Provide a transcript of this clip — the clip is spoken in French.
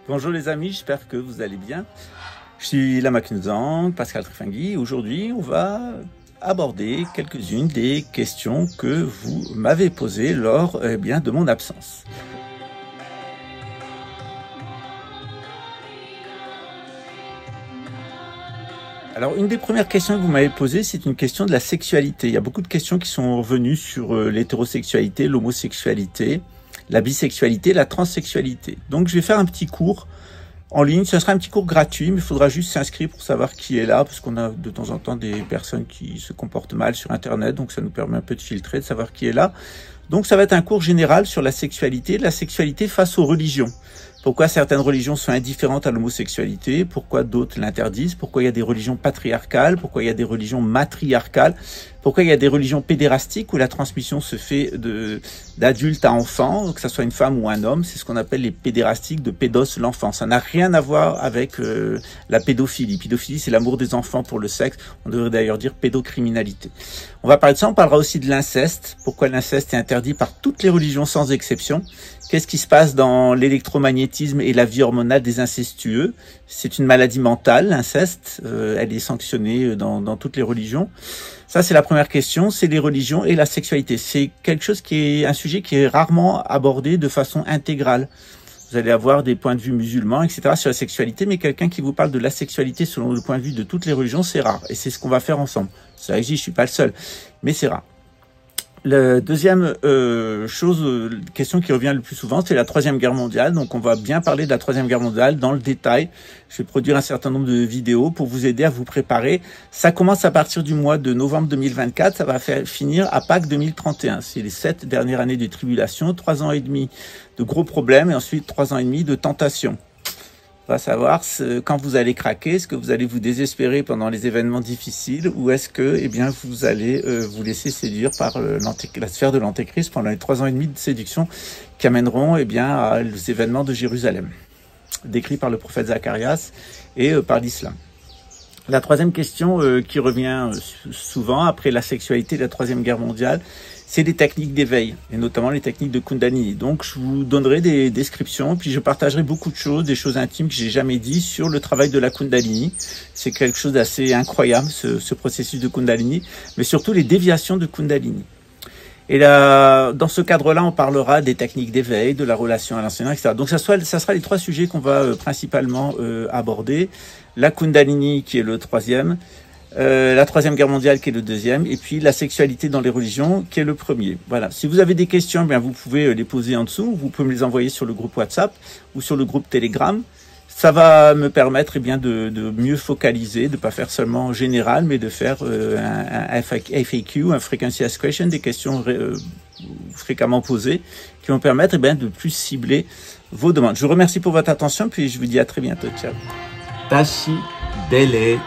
Bonjour les amis, j'espère que vous allez bien. Je suis Lama Knudang, Pascal Trifangui. Aujourd'hui, on va aborder quelques-unes des questions que vous m'avez posées lors de mon absence. Alors, une des premières questions que vous m'avez posées, c'est une question de la sexualité. Il y a beaucoup de questions qui sont revenues sur l'hétérosexualité, l'homosexualité, la bisexualité, la transsexualité. Donc, je vais faire un petit cours en ligne. Ce sera un petit cours gratuit, mais il faudra juste s'inscrire pour savoir qui est là, parce qu'on a de temps en temps des personnes qui se comportent mal sur Internet, donc ça nous permet un peu de filtrer, de savoir qui est là. Donc, ça va être un cours général sur la sexualité face aux religions. Pourquoi certaines religions sont indifférentes à l'homosexualité, pourquoi d'autres l'interdisent, pourquoi il y a des religions patriarcales, pourquoi il y a des religions matriarcales, pourquoi il y a des religions pédérastiques où la transmission se fait d'adulte à enfant, que ce soit une femme ou un homme, c'est ce qu'on appelle les pédérastiques, de pédos, l'enfant. Ça n'a rien à voir avec la pédophilie. Pédophilie, c'est l'amour des enfants pour le sexe. On devrait d'ailleurs dire pédocriminalité. On va parler de ça, on parlera aussi de l'inceste. Pourquoi l'inceste est interdit par toutes les religions sans exception. Qu'est-ce qui se passe dans l'électromagnétisme et la vie hormonale des incestueux? C'est une maladie mentale, l'inceste. Elle est sanctionnée dans toutes les religions. Ça, c'est la première question. C'est les religions et la sexualité. C'est quelque chose un sujet qui est rarement abordé de façon intégrale. Vous allez avoir des points de vue musulmans, etc. sur la sexualité, mais quelqu'un qui vous parle de la sexualité selon le point de vue de toutes les religions, c'est rare. Et c'est ce qu'on va faire ensemble. Ça existe, je suis pas le seul, mais c'est rare. La deuxième question qui revient le plus souvent, c'est la Troisième Guerre mondiale. Donc, on va bien parler de la Troisième Guerre mondiale dans le détail. Je vais produire un certain nombre de vidéos pour vous aider à vous préparer. Ça commence à partir du mois de novembre 2024. Ça va finir à Pâques 2031. C'est les 7 dernières années de tribulation, 3 ans et demi de gros problèmes et ensuite 3 ans et demi de tentation. On va savoir quand vous allez craquer, est-ce que vous allez vous désespérer pendant les événements difficiles ou est-ce que vous allez vous laisser séduire par la sphère de l'antéchrist pendant les 3 ans et demi de séduction qui amèneront les événements de Jérusalem, décrits par le prophète Zacharias et par l'islam. La troisième question qui revient souvent après la sexualité de la Troisième Guerre mondiale, c'est les techniques d'éveil, et notamment les techniques de Kundalini. Donc, je vous donnerai des descriptions, puis je partagerai beaucoup de choses, des choses intimes que j'ai jamais dit sur le travail de la Kundalini. C'est quelque chose d'assez incroyable, ce processus de Kundalini, mais surtout les déviations de Kundalini. Et là, dans ce cadre-là, on parlera des techniques d'éveil, de la relation à l'enseignant, etc. Donc, ça sera les 3 sujets qu'on va principalement aborder. La Kundalini, qui est le 3e, la Troisième Guerre mondiale, qui est le 2e, et puis la sexualité dans les religions, qui est le 1er. Voilà. Si vous avez des questions, vous pouvez les poser en dessous. Vous pouvez me les envoyer sur le groupe WhatsApp ou sur le groupe Telegram. Ça va me permettre de mieux focaliser, de pas faire seulement en général, mais de faire un FAQ, un Frequency Asked Question, des questions fréquemment posées, qui vont permettre de plus cibler vos demandes. Je vous remercie pour votre attention, puis je vous dis à très bientôt. Ciao. Tashi Dele.